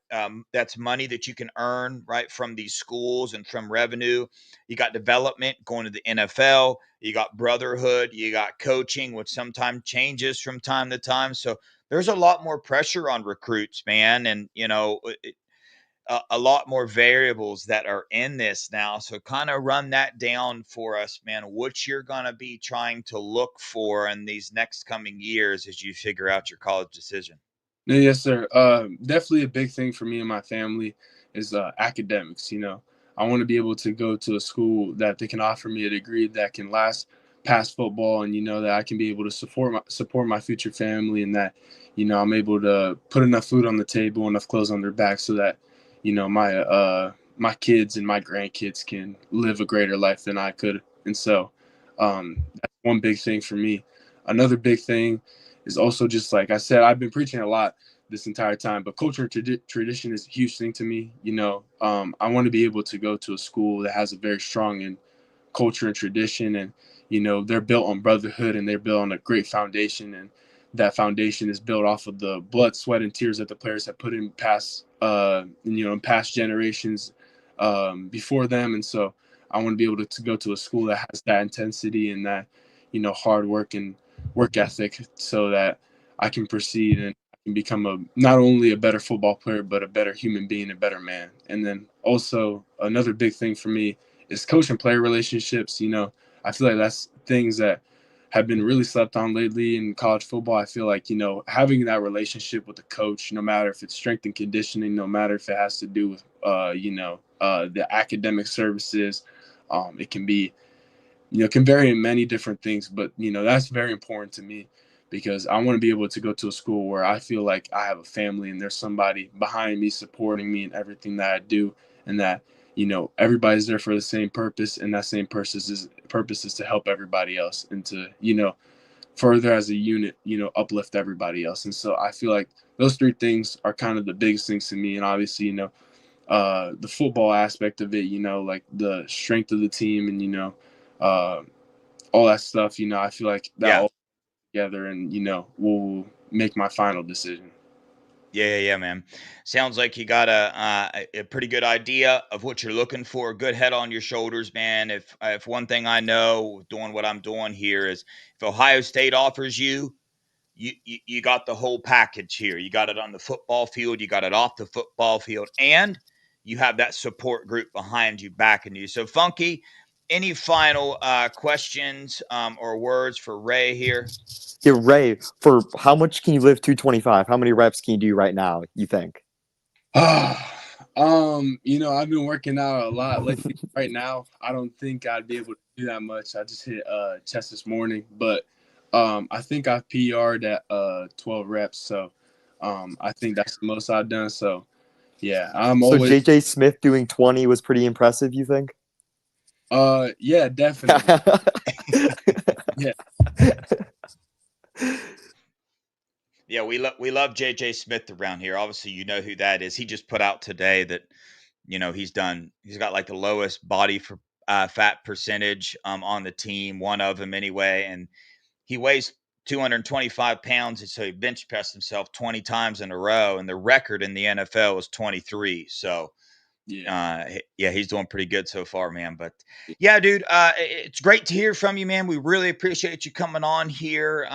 That's money that you can earn right from these schools and from revenue. You got development going to the NFL. You got brotherhood. You got coaching, which sometimes changes from time to time. So there's a lot more pressure on recruits, man, and a lot more variables that are in this now. So kind of run that down for us, man, what you're going to be trying to look for in these next coming years as you figure out your college decision. Yes, sir. Definitely a big thing for me and my family is academics. I want to be able to go to a school that they can offer me a degree that can last past football and, that I can be able to support my future family and that, I'm able to put enough food on the table, enough clothes on their back so that, my kids and my grandkids can live a greater life than I could. And so that's one big thing for me. Another big thing is also just like I said, I've been preaching a lot this entire time, but culture and tradition is a huge thing to me. I want to be able to go to a school that has a very strong culture and tradition and, they're built on brotherhood and they're built on a great foundation. And that foundation is built off of the blood, sweat, and tears that the players have put in in past generations before them. And so I want to be able to go to a school that has that intensity and that, hard work and work ethic so that I can proceed and I can become not only a better football player, but a better human being, a better man. And then also another big thing for me is coach and player relationships. I feel like that's things that have been really slept on lately in college football. I feel like, having that relationship with the coach, no matter if it's strength and conditioning, no matter if it has to do with, the academic services, it can be, can vary in many different things, but, that's very important to me because I want to be able to go to a school where I feel like I have a family and there's somebody behind me supporting me in everything that I do and that, everybody's there for the same purpose and that same purpose is to help everybody else and to, further as a unit, uplift everybody else. And so I feel like those 3 things are kind of the biggest things to me. And obviously, the football aspect of it, like the strength of the team and, all that stuff, I feel like that all together and, will make my final decision. Yeah, man. Sounds like you got a pretty good idea of what you're looking for. A good head on your shoulders, man. If one thing I know doing what I'm doing here is if Ohio State offers you, you got the whole package here. You got it on the football field, you got it off the football field, and you have that support group behind you, backing you. So, Funky, any final questions or words for Ray here? Yeah, Ray, for how much can you lift 225? How many reps can you do right now, you think? I've been working out a lot lately. Right now, I don't think I'd be able to do that much. I just hit chest this morning, but I think I PR'd at 12 reps. So I think that's the most I've done. So yeah, I'm So always JJ Smith doing 20 was pretty impressive, you think? yeah, definitely. Yeah. Yeah, we love JJ Smith around here. Obviously, you know who that is. He just put out today that he's got like the lowest body for fat percentage on the team, one of them anyway, and he weighs 225 pounds, and so he bench pressed himself 20 times in a row, and the record in the NFL is 23. So Yeah. yeah, he's doing pretty good so far, man. But yeah, dude, it's great to hear from you, man. We really appreciate you coming on here.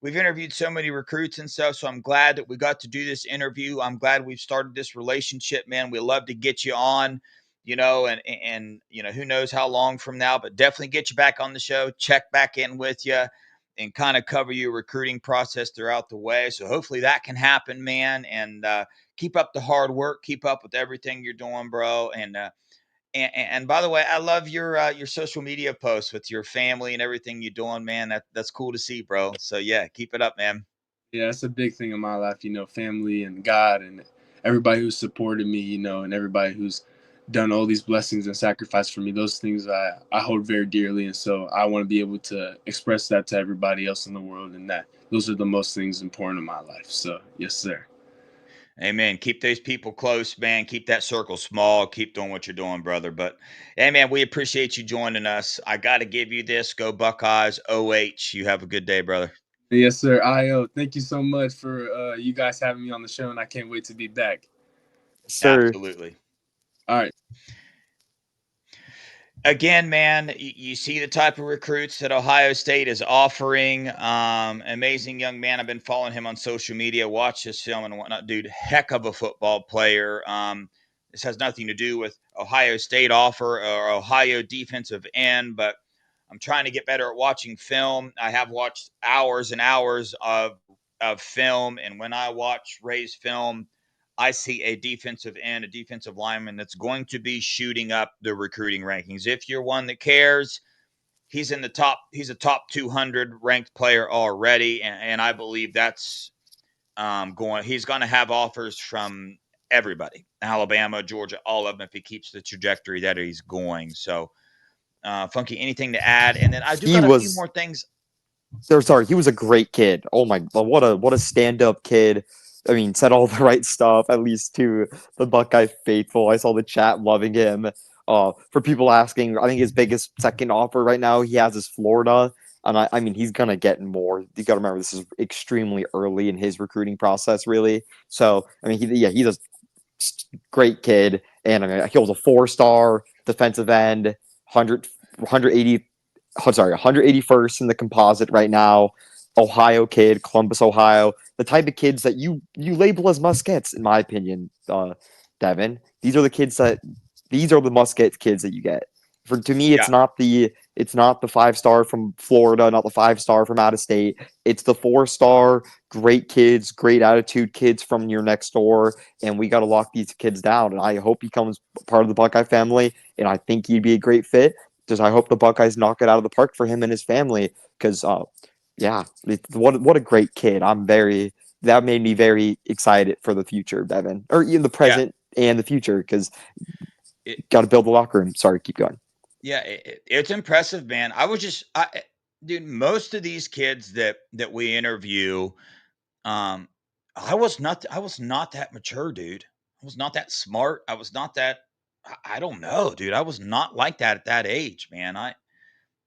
We've interviewed so many recruits and stuff, so I'm glad that we got to do this interview. I'm glad we've started this relationship, man. We love to get you on, and who knows how long from now, but definitely get you back on the show, check back in with you, and kind of cover your recruiting process throughout the way. So hopefully that can happen, man. And keep up the hard work. Keep up with everything you're doing, bro. And by the way, I love your social media posts with your family and everything you're doing, man. That's cool to see, bro. So yeah, keep it up, man. Yeah, that's a big thing in my life, family and God and everybody who's supported me, and everybody who's done all these blessings and sacrifice for me. Those things I hold very dearly. And so I want to be able to express that to everybody else in the world, and that those are the most things important in my life. So, yes, sir. Amen. Keep those people close, man. Keep that circle small. Keep doing what you're doing, brother. But hey, man, we appreciate you joining us. I got to give you this. Go Buckeyes. OH. You have a good day, brother. Yes, sir. IO, thank you so much for you guys having me on the show, and I can't wait to be back. Sir, Absolutely. All right. Again, man, you see the type of recruits that Ohio State is offering. Amazing young man. I've been following him on social media, watch his film and whatnot. Dude, heck of a football player. This has nothing to do with Ohio State offer or Ohio defensive end, but I'm trying to get better at watching film. I have watched hours and hours of film, and when I watch Ray's film, I see a defensive end, a defensive lineman that's going to be shooting up the recruiting rankings. If you're one that cares, he's in the top. He's a top 200 ranked player already, and I believe that's going. He's going to have offers from everybody, Alabama, Georgia, all of them, if he keeps the trajectory that he's going. So, Funky, anything to add? And then I do he got a few was more things. sorry, he was a great kid. Oh my, what a stand-up kid. I mean, said all the right stuff, at least to the Buckeye faithful. I saw the chat loving him. For people asking, I think his biggest second offer right now he has is Florida. And I mean, he's gonna get more. You got to remember, this is extremely early in his recruiting process, really. So, I mean, he's a great kid, and I mean, he was a 4-star defensive end, 180 sorry, 181st in the composite right now. Ohio kid, Columbus, Ohio. The type of kids that you label as muskets, in my opinion, Devin. These are the musket kids that you get. To me, Yeah, it's not the 5-star from Florida, not the 5-star from out of state. It's the 4-star, great kids, great attitude kids from your next door, and we got to lock these kids down. And I hope he becomes part of the Buckeye family, and I think he'd be a great fit. Just I hope the Buckeyes knock it out of the park for him and his family. Because yeah, what a great kid. That made me very excited for the future, Devin, or in the yeah. present and the future. Because It, got to build the locker room. Sorry, keep going. Yeah, it's impressive, man. Dude, most of these kids that we interview, um, I was not that mature, dude. I was not that smart. I was not that. I don't know, dude. I was not like that at that age, man. I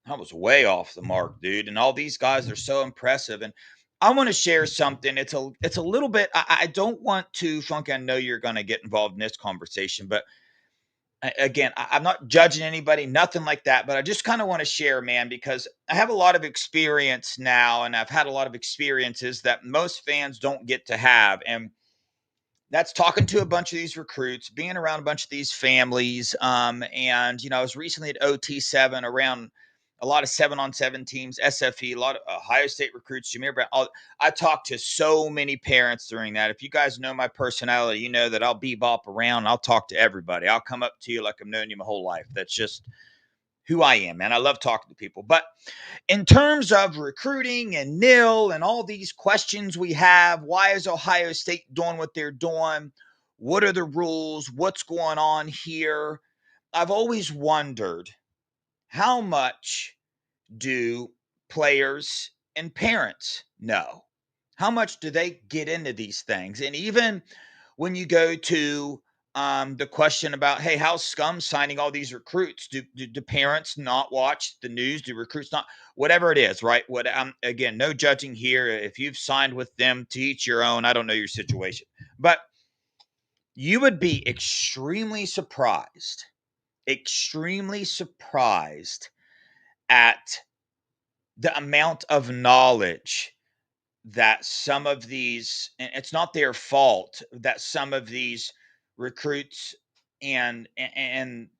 was way off the mark, dude. And all these guys are so impressive. And I want to share something. It's a little bit. I don't want to, Funky. I know you're going to get involved in this conversation, but again, I'm not judging anybody, nothing like that. But I just kind of want to share, man, because I have a lot of experience now, and I've had a lot of experiences that most fans don't get to have, and that's talking to a bunch of these recruits, being around a bunch of these families. And I was recently at OT7 around a lot of 7-on-7 teams, SFE, a lot of Ohio State recruits, Jameer Brown. I talked to so many parents during that. If you guys know my personality, you know that I'll bebop around. I'll talk to everybody. I'll come up to you like I've known you my whole life. That's just who I am, man. I love talking to people. But in terms of recruiting and nil and all these questions we have, why is Ohio State doing what they're doing? What are the rules? What's going on here? I've always wondered, how much do players and parents know? How much do they get into these things? And even when you go to the question about, hey, how's Scum signing all these recruits? Do parents not watch the news? Do recruits not? Whatever it is, right? Again, no judging here. If you've signed with them, to each your own. I don't know your situation, but you would be extremely surprised at the amount of knowledge that some of these, and it's not their fault, that some of these recruits and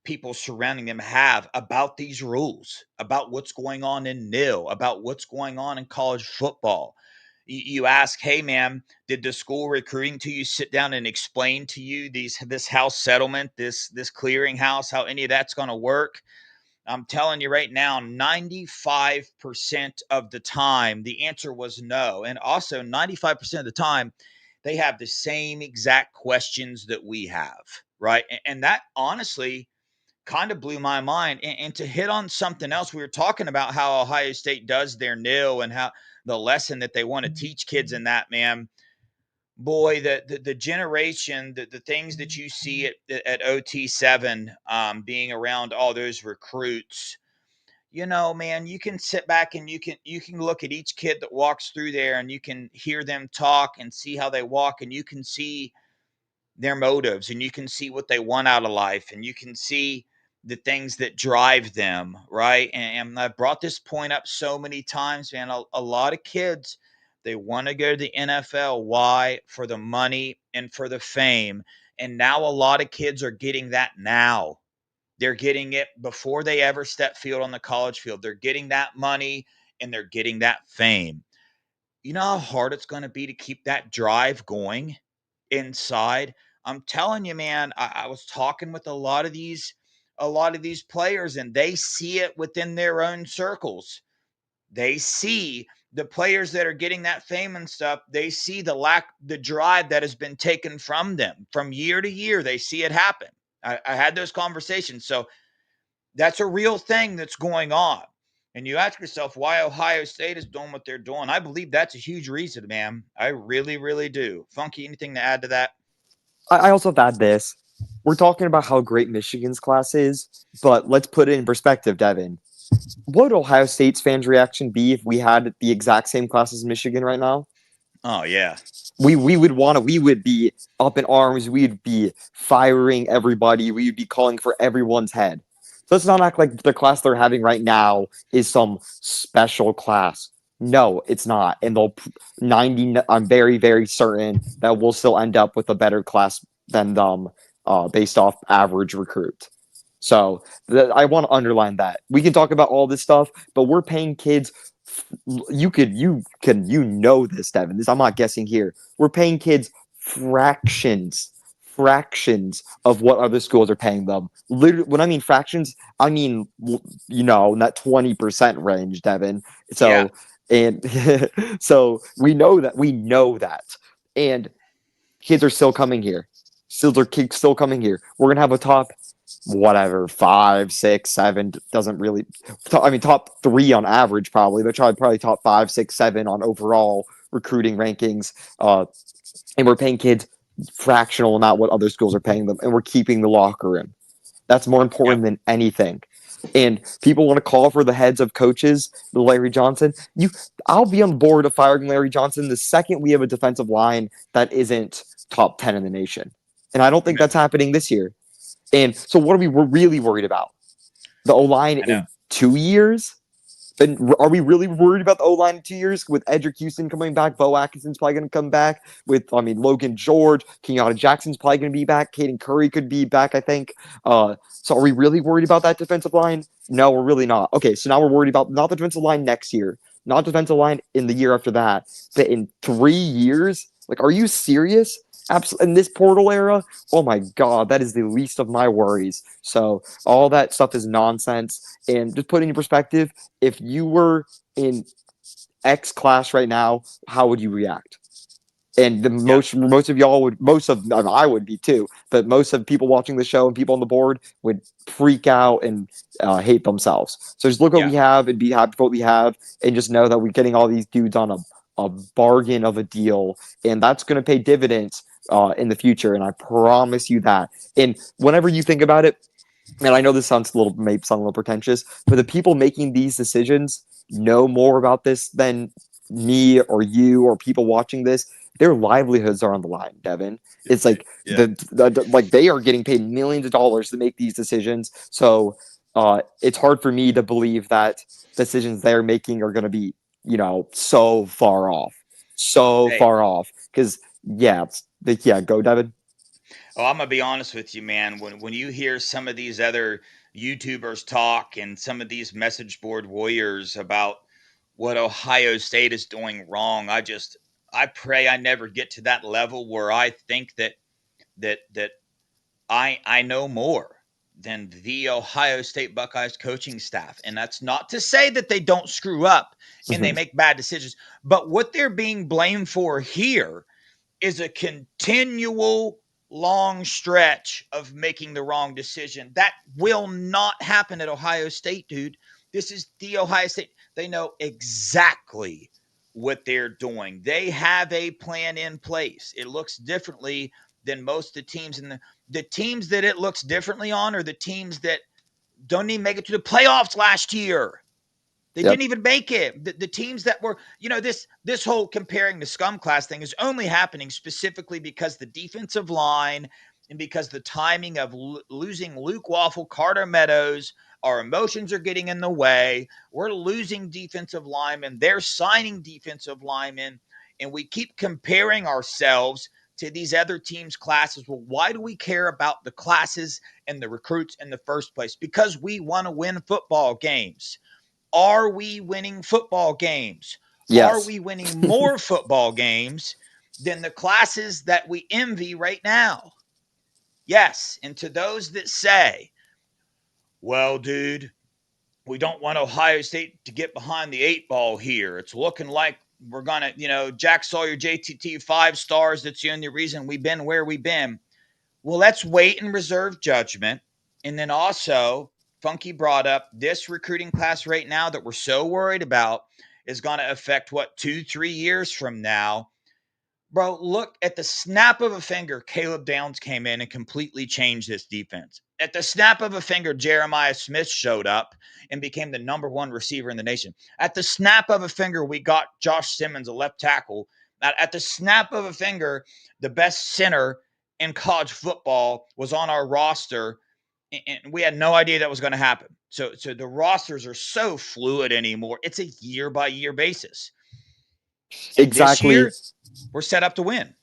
people surrounding them have about these rules, about what's going on in nil, about what's going on in college football. You ask, hey man, did the school recruiting to you sit down and explain to you this house settlement, this clearinghouse, how any of that's going to work? I'm telling you right now, 95% of the time, the answer was no. And also, 95% of the time, they have the same exact questions that we have, right? And that honestly kind of blew my mind. And to hit on something else, we were talking about how Ohio State does their nil and how the lesson that they want to teach kids in that, man. Boy, the generation, the things that you see at OT7, being around all those recruits, man, you can sit back and you can look at each kid that walks through there, and you can hear them talk and see how they walk, and you can see their motives, and you can see what they want out of life, and you can see the things that drive them, right? And I brought this point up so many times, man. A lot of kids, they want to go to the NFL. Why? For the money and for the fame. And now a lot of kids are getting that now. They're getting it before they ever step field on the college field. They're getting that money and they're getting that fame. You know how hard it's going to be to keep that drive going inside? I'm telling you, man, I was talking with a lot of these players, and they see it within their own circles. They see the players that are getting that fame and stuff. They see the drive that has been taken from them from year to year. They see it happen. I had those conversations. So that's a real thing that's going on. And you ask yourself why Ohio State is doing what they're doing. I believe that's a huge reason, man. I really, really do. Funky, anything to add to that? I also have to add this. We're talking about how great Michigan's class is, but let's put it in perspective, Devin. What would Ohio State's fans' reaction be if we had the exact same class as Michigan right now? Oh, yeah. We would be up in arms. We'd be firing everybody. We'd be calling for everyone's head. So let's not act like the class they're having right now is some special class. No, it's not. And I'm very, very certain that we'll still end up with a better class than them, based off average recruit. So I want to underline that. We can talk about all this stuff, but we're paying kids. You know this, Devin. I'm not guessing here. We're paying kids fractions of what other schools are paying them. Literally, when I mean fractions, I mean in that 20% range, Devin. So Yeah. and so we know that, and kids are still coming here. Still coming here. We're gonna have a top, whatever, 5, 6, 7, doesn't really. Top 3 on average, probably, but probably top 5, 6, 7 on overall recruiting rankings. And we're paying kids fractional amount what other schools are paying them, and we're keeping the locker room. That's more important than anything. and people want to call for the heads of coaches, Larry Johnson. I'll be on board of firing Larry Johnson the second we have a defensive line that isn't top 10 in the nation. And I don't think that's happening this year. And so what are we're really worried about? The O-line in 2 years? And are we really worried about the O-line in 2 years with Edric Houston coming back? Bo Atkinson's probably going to come back. Logan George, Kenyatta Jackson's probably going to be back. Caden Curry could be back, I think. So are we really worried about that defensive line? No, we're really not. Okay, so now we're worried about not the defensive line next year, not the defensive line in the year after that, but in 3 years? Like, are you serious? In this portal era, oh my God, that is the least of my worries. So all that stuff is nonsense. And just put it in perspective, if you were in X class right now, how would you react? And most of y'all would, I would be too, but most of people watching the show and people on the board would freak out and hate themselves. So just look what we have and be happy for what we have, and just know that we're getting all these dudes on a bargain of a deal, and that's going to pay dividends in the future, and I promise you that. And whenever you think about it, and I know this may sound a little pretentious, but the people making these decisions know more about this than me or you or people watching this. Their livelihoods are on the line, Devin. It's like like they are getting paid millions of dollars to make these decisions. So it's hard for me to believe that decisions they're making are going to be, so far off, because go Devin. Oh, I'm gonna be honest with you, man. When you hear some of these other YouTubers talk and some of these message board warriors about what Ohio State is doing wrong, I pray I never get to that level where I think that I know more than the Ohio State Buckeyes coaching staff. And that's not to say that they don't screw up and they make bad decisions, but what they're being blamed for here is a continual long stretch of making the wrong decision. That will not happen at Ohio State, dude. This is the Ohio State. They know exactly what they're doing. They have a plan in place. It looks differently than most of the teams. And the teams that it looks differently on are the teams that don't even make it to the playoffs last year. They didn't even make it. The teams that were, this whole comparing the scum class thing is only happening specifically because the defensive line and because the timing of losing Luke Waffle, Carter Meadows, our emotions are getting in the way. We're losing defensive linemen. They're signing defensive linemen. And we keep comparing ourselves to these other teams' classes. Well, why do we care about the classes and the recruits in the first place? Because we want to win football games. Are we winning football games? Yes. Are we winning more football games than the classes that we envy right now? Yes. And to those that say, well, dude, we don't want Ohio State to get behind the 8 ball here. It's looking like we're going to, Jack Sawyer, JTT, 5 stars. That's the only reason we've been where we've been. Well, let's wait and reserve judgment. And then also, Funky brought up this recruiting class right now that we're so worried about is going to affect 2-3 years from now. Bro, look at the snap of a finger. Caleb Downs came in and completely changed this defense. At the snap of a finger, Jeremiah Smith showed up and became the number 1 receiver in the nation. At the snap of a finger, we got Josh Simmons, a left tackle. At the snap of a finger, the best center in college football was on our roster. And we had no idea that was going to happen. So the rosters are so fluid anymore. It's a year-by-year basis. And exactly. This year, we're set up to win.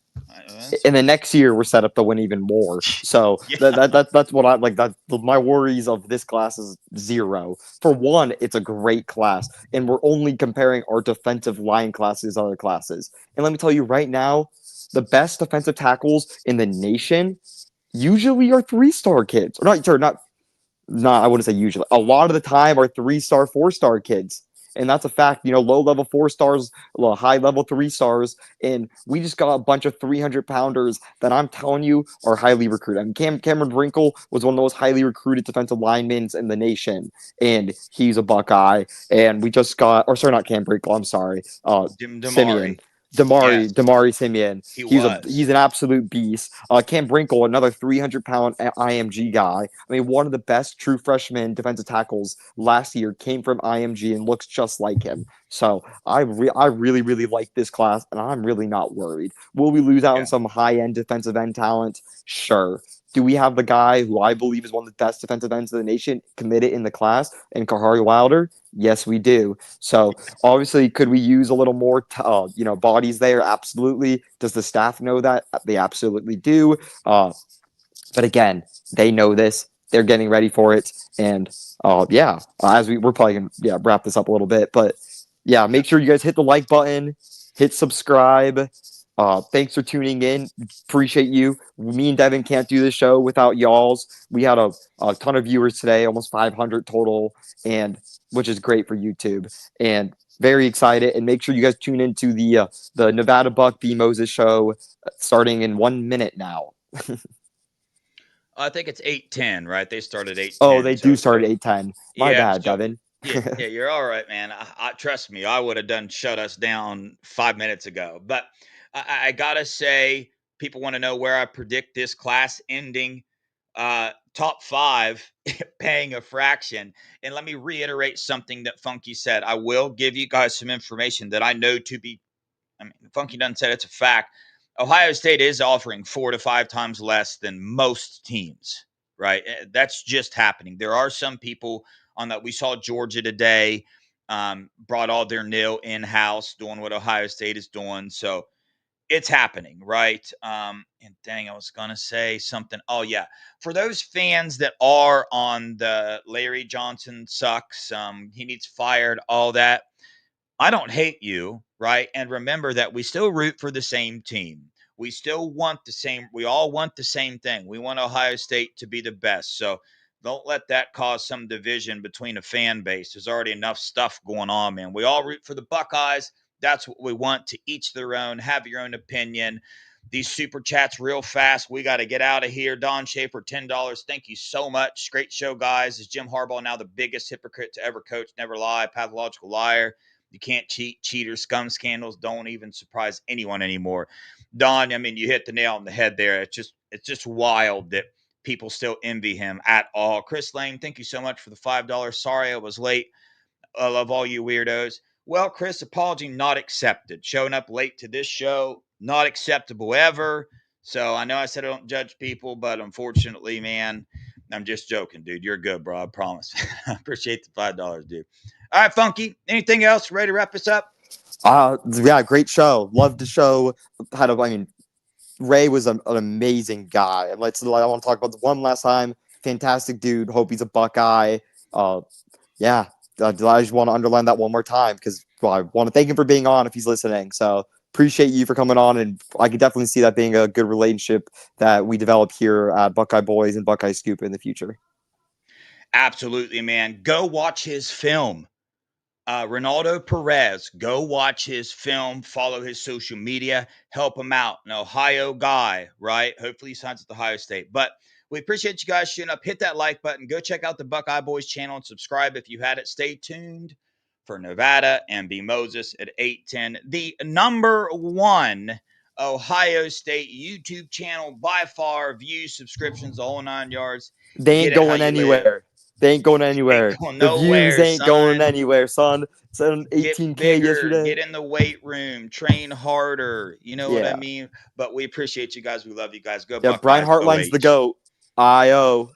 In the next year, we're set up to win even more. So that's what I like. My worries of this class is 0. For one, it's a great class, and we're only comparing our defensive line classes to other classes. And let me tell you right now, the best defensive tackles in the nation usually are 3-star kids. Or not, I wouldn't say usually. A lot of the time are 3-star, 4-star kids. And that's a fact. Low-level 4 stars, high-level 3 stars. And we just got a bunch of 300-pounders that I'm telling you are highly recruited. I mean, Cameron Wrinkle was one of the most highly recruited defensive linemen in the nation. And he's a Buckeye. And we just got – or sorry, not Cam Wrinkle. I'm sorry. Simeon. Damari Yes, Simeon. he He's was. an absolute beast. Cam Brinkle, another 300-pound IMG guy. I mean, one of the best true freshman defensive tackles last year came from IMG and looks just like him. So I really really like this class, and I'm really not worried. Will we lose out on Yeah. some high end defensive end talent? Sure. Do we have the guy who I believe is one of the best defensive ends in the nation committed in the class, and Kahari Wilder? Yes, we do. So obviously, could we use a little more, bodies there? Absolutely. Does the staff know that? They absolutely do. But again, they know this. They're getting ready for it, and as we're probably gonna wrap this up a little bit, but yeah, make sure you guys hit the like button, hit subscribe. Thanks for tuning in. Appreciate you. Me and Devin can't do this show without y'all's. We had a ton of viewers today, almost 500 total, and which is great for YouTube. And very excited. And make sure you guys tune into the Nevada Buck B Moses show starting in 1 minute now. I think it's 8:10, right? They started Oh, 8:10. they do So start at 8:10. My yeah. bad, So Devin. yeah, you're all right, man. Trust me, I would have done shut us down 5 minutes ago. But I gotta say, people want to know where I predict this class ending. Top five, paying a fraction. And let me reiterate something that Funky said. I will give you guys some information that I know to be. I mean, Funky doesn't say it's a fact. Ohio State is offering 4 to 5 times less than most teams, right? That's just happening. There are some people on that. We saw Georgia today brought all their nil in house, doing what Ohio State is doing. So it's happening, right? And dang, I was gonna say something. Oh yeah, for those fans that are on the Larry Johnson sucks, he needs fired, all that. I don't hate you, right? And remember that we still root for the same team. We still want the same, we all want the same thing. We want Ohio State to be the best. So don't let that cause some division between a fan base. There's already enough stuff going on, man. We all root for the Buckeyes. That's what we want, to each their own, have your own opinion. These super chats real fast. We got to get out of here. Don Schaefer, $10. Thank you so much. Great show, guys. Is Jim Harbaugh now the biggest hypocrite to ever coach? Never lie. Pathological liar. You can't cheat. Cheaters, scum scandals don't even surprise anyone anymore. Don, I mean, you hit the nail on the head there. It's just wild that people still envy him at all. Chris Lane, thank you so much for the $5. Sorry I was late. I love all you weirdos. Well, Chris, apology not accepted. Showing up late to this show, not acceptable ever. So I know I said I don't judge people, but unfortunately, man, I'm just joking, dude. You're good, bro. I promise. I appreciate the $5, dude. All right, Funky. Anything else? Ready to wrap this up? Great show. Loved the show. Ray was an amazing guy. And I want to talk about this one last time. Fantastic dude. Hope he's a Buckeye. I just want to underline that one more time because I want to thank him for being on if he's listening. So appreciate you for coming on, and I could definitely see that being a good relationship that we develop here at Buckeye Boys and Buckeye Scoop in the future. Absolutely, man. Go watch his film. Reinaldo Perez, go watch his film, follow his social media, help him out. An Ohio guy, right? Hopefully he signs at Ohio State. But we appreciate you guys shooting up. Hit that like button. Go check out the Buckeye Boys channel and subscribe if you had it. Stay tuned for Nevada and B Moses at 8:10. The number one Ohio State YouTube channel by far. Views, subscriptions, the whole 9 yards. They Get ain't it how going you live. anywhere. They ain't going Ain't anywhere. going The views nowhere, ain't going son. anywhere, son. It's on Get 18K bigger, yesterday. get in the weight room, train harder. You know what I Yeah. mean? But we appreciate you guys. We love you guys. Go Yeah, Brian Buckeyes. Hartline's the OH. GOAT. IO.